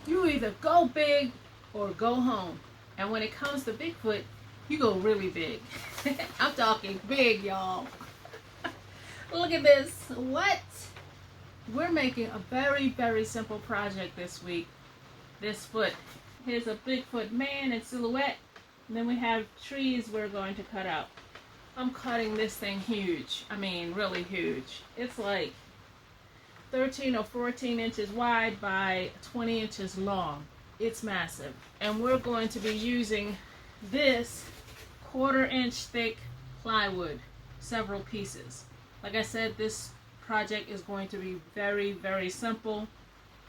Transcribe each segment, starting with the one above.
You either go big or go home. And when it comes to Bigfoot, you go really big. I'm talking big, y'all. Look at this. What? We're making a very, very simple project this week. This foot. Here's a Bigfoot man in silhouette. And then we have trees we're going to cut out. I'm cutting this thing huge. I mean, really huge. It's like 13 or 14 inches wide by 20 inches long. It's massive. And we're going to be using this 1/4 inch thick plywood, several pieces. Like I said, this project is going to be very, very simple.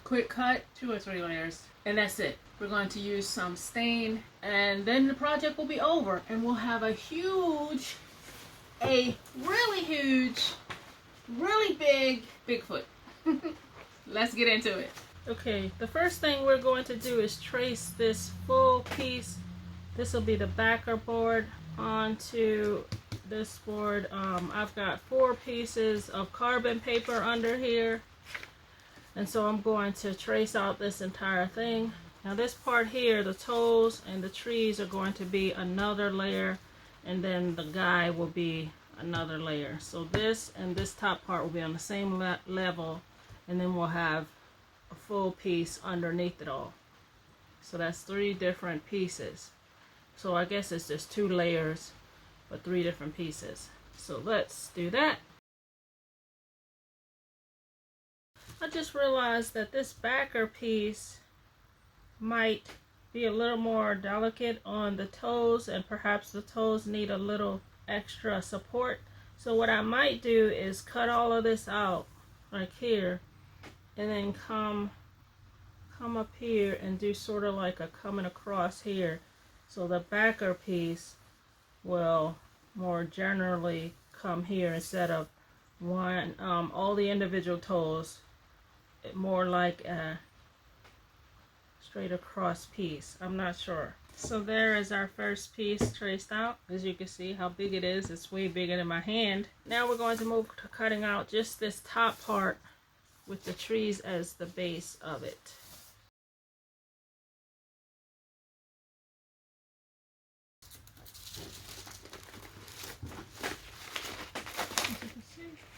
Quick cut, 2 or 3 layers, and that's it. We're going to use some stain, and then the project will be over, and we'll have a really huge, really big Bigfoot. Let's get into it. Okay, the first thing we're going to do is trace this full piece. This will be the backer board onto this board. I've got 4 pieces of carbon paper under here, and so I'm going to trace out this entire thing. Now this part here, the toes and the trees are going to be another layer, and then the guy will be another layer. So this and this top part will be on the same level, and then we'll have a full piece underneath it all. So that's 3 different pieces. So I guess it's just 2 layers, but 3 different pieces. So let's do that. I just realized that this backer piece might be a little more delicate on the toes, and perhaps the toes need a little extra support. So what I might do is cut all of this out like here, and then come up here and do sort of like a coming across here. So the backer piece will more generally come here instead of one, all the individual toes, more like a straight across piece. I'm not sure. So there is our first piece traced out. As you can see how big it is. It's way bigger than my hand. Now we're going to move to cutting out just this top part with the trees as the base of it.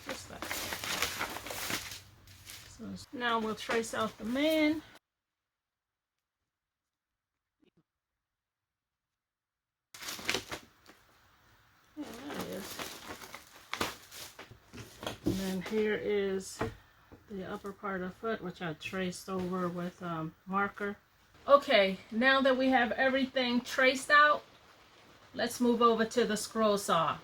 Just that. So now we'll trace out the man. Yeah, there it is. And then here is the upper part of the foot, which I traced over with marker. Okay, now that we have everything traced out, let's move over to the scroll saw.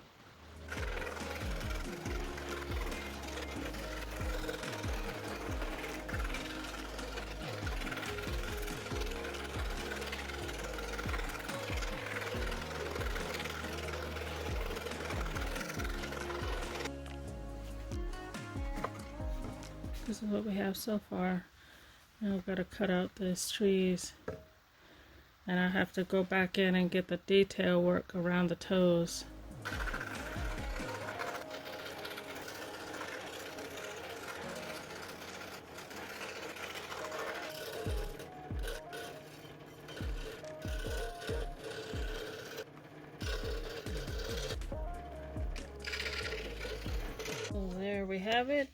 This is what we have so far. Now I've got to cut out these trees, and I have to go back in and get the detail work around the toes. So there we have it.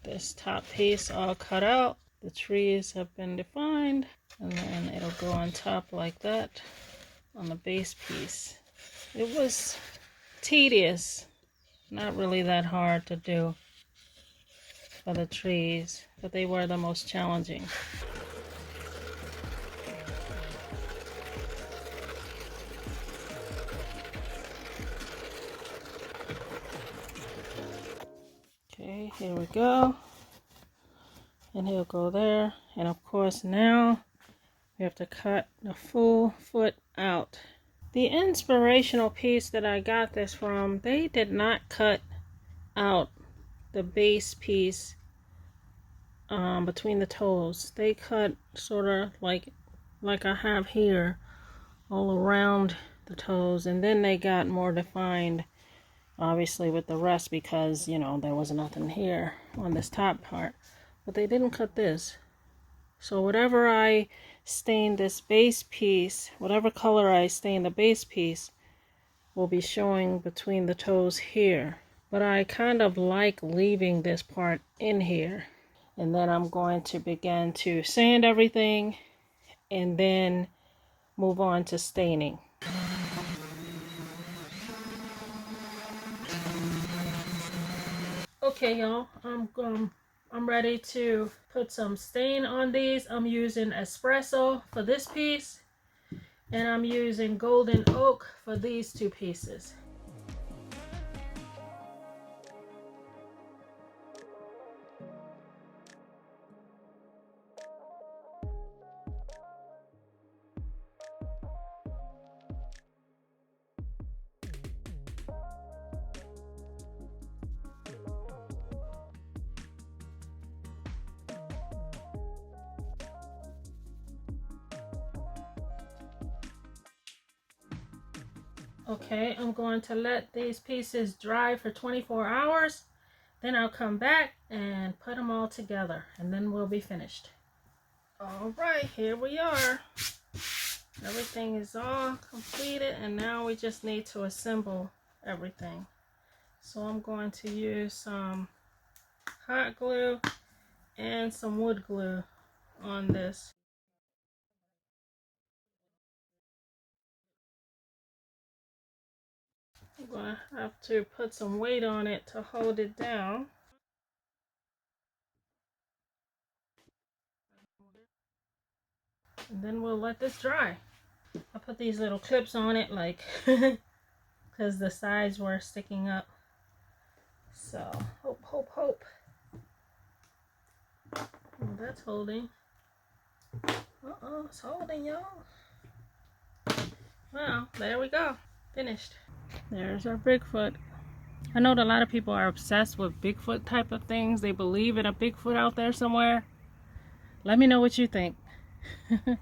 This top piece all cut out. The trees have been defined, and then it'll go on top like that on the base piece. It was tedious, not really that hard to do for the trees, but they were the most challenging. Okay, here we go. And he'll go there. And of course now we have to cut the full foot out. The inspirational piece that I got this from, they did not cut out the base piece between the toes. They cut sort of like I have here all around the toes, and then they got more defined obviously with the rest, because you know there was nothing here on this top part. But they didn't cut this. So whatever I stain this base piece, whatever color I stain the base piece, will be showing between the toes here. But I kind of like leaving this part in here. And then I'm going to begin to sand everything and then move on to staining. Okay, y'all, I'm ready to put some stain on these. I'm using espresso for this piece, and I'm using golden oak for these two pieces. Okay, I'm going to let these pieces dry for 24 hours. Then I'll come back and put them all together, and then we'll be finished. All right, here we are. Everything is all completed, and now we just need to assemble everything. So I'm going to use some hot glue and some wood glue on this. I'm going to have to put some weight on it to hold it down. And then we'll let this dry. I put these little clips on it like because the sides were sticking up. So hope, hope, hope. Oh, that's holding. Uh-oh, it's holding, y'all. Well, there we go. Finished. There's our Bigfoot. I know that a lot of people are obsessed with Bigfoot type of things. They believe in a Bigfoot out there somewhere. Let me know what you think. Do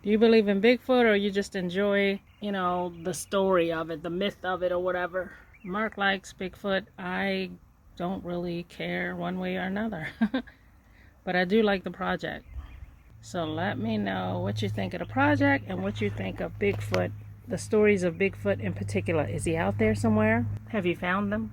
you believe in Bigfoot, or you just enjoy, you know, the story of it, the myth of it, or whatever? Mark likes Bigfoot. I don't really care one way or another. But I do like the project. So let me know what you think of the project and what you think of Bigfoot, the stories of Bigfoot in particular. Is he out there somewhere? Have you found them?